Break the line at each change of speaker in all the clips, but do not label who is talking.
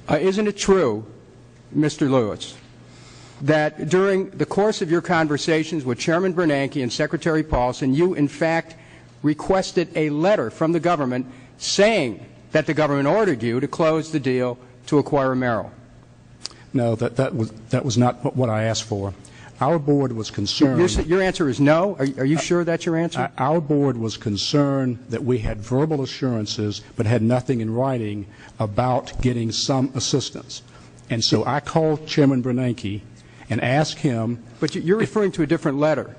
Isn't it true, Mr. Lewis, that during the course of your conversations with Chairman Bernanke and Secretary Paulson, you in fact requested a letter from the government saying that the government ordered you to close the deal to acquire Merrill?
No, that was not what I asked for. Our board was concerned.
Your answer is no? Are you sure that's your answer?
Our board was concerned that we had verbal assurances but had nothing in writing about getting some assistance. And so I called Chairman Bernanke and asked him.
But you're referring to a different letter.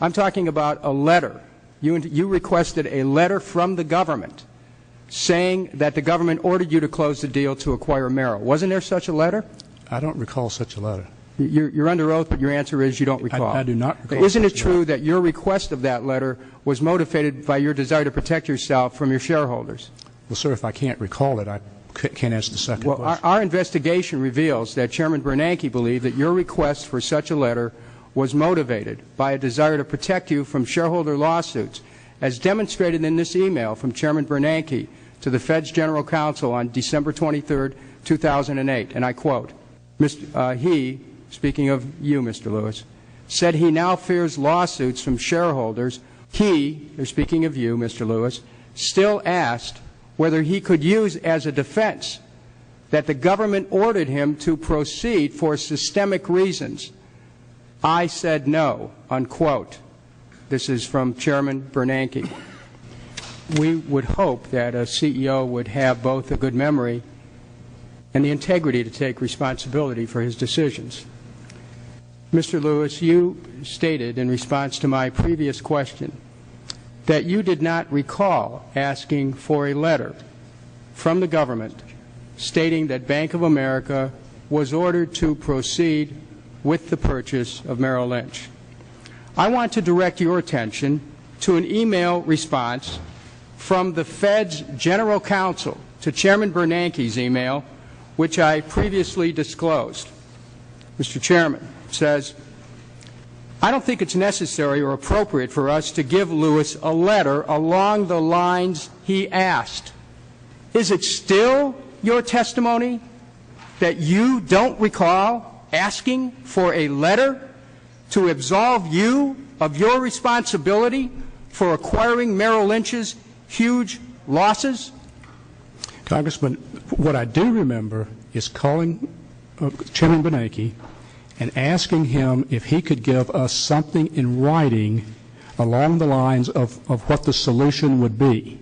I'm talking about a letter. You requested a letter from the government saying that the government ordered you to close the deal to acquire Merrill. Wasn't there such a letter?
I don't recall such a letter.
You're under oath, but your answer is you don't recall.
I do not recall.
Isn't it true that your request of that letter was motivated by your desire to protect yourself from your shareholders?
Well, sir, if I can't recall it, I can't answer the second question.
Well, our investigation reveals that Chairman Bernanke believed that your request for such a letter was motivated by a desire to protect you from shareholder lawsuits, as demonstrated in this email from Chairman Bernanke to the Fed's General Counsel on December 23, 2008. And I quote, he, speaking of you, Mr. Lewis, said he now fears lawsuits from shareholders. He, speaking of you, Mr. Lewis, still asked whether he could use as a defense that the government ordered him to proceed for systemic reasons. I said no, unquote. This is from Chairman Bernanke. We would hope that a CEO would have both a good memory and the integrity to take responsibility for his decisions. Mr. Lewis, you stated in response to my previous question that you did not recall asking for a letter from the government stating that Bank of America was ordered to proceed with the purchase of Merrill Lynch. I want to direct your attention to an email response from the Fed's General Counsel to Chairman Bernanke's email, which I previously disclosed. Mr. Chairman, says, I don't think it's necessary or appropriate for us to give Lewis a letter along the lines he asked. Is it still your testimony that you don't recall asking for a letter to absolve you of your responsibility for acquiring Merrill Lynch's huge losses?
Congressman, what I do remember is calling Chairman Bernanke and asking him if he could give us something in writing along the lines of what the solution would be.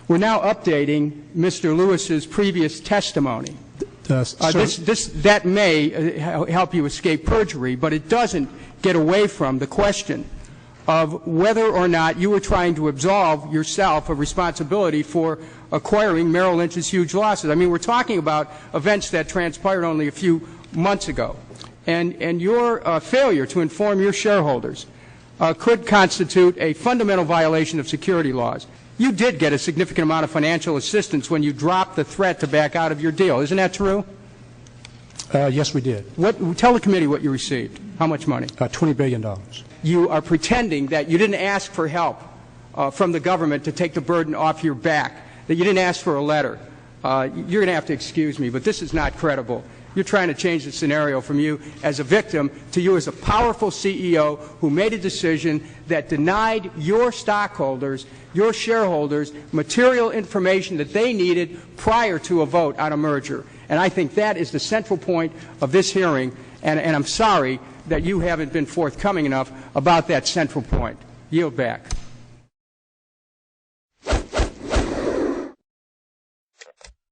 We're now updating Mr. Lewis's previous testimony. That may help you escape perjury, but it doesn't get away from the question of whether or not you were trying to absolve yourself of responsibility for acquiring Merrill Lynch's huge losses. I mean, we're talking about events that transpired only a few months ago. And your failure to inform your shareholders could constitute a fundamental violation of security laws. You did get a significant amount of financial assistance when you dropped the threat to back out of your deal. Isn't that true?
Yes, we did.
Tell the committee what you received. How much money?
$20 billion.
You are pretending that you didn't ask for help from the government to take the burden off your back, that you didn't ask for a letter. You're going to have to excuse me, but this is not credible. You're trying to change the scenario from you as a victim to you as a powerful CEO who made a decision that denied your stockholders, your shareholders, material information that they needed prior to a vote on a merger. And I think that is the central point of this hearing, and I'm sorry that you haven't been forthcoming enough about that central point. Yield back.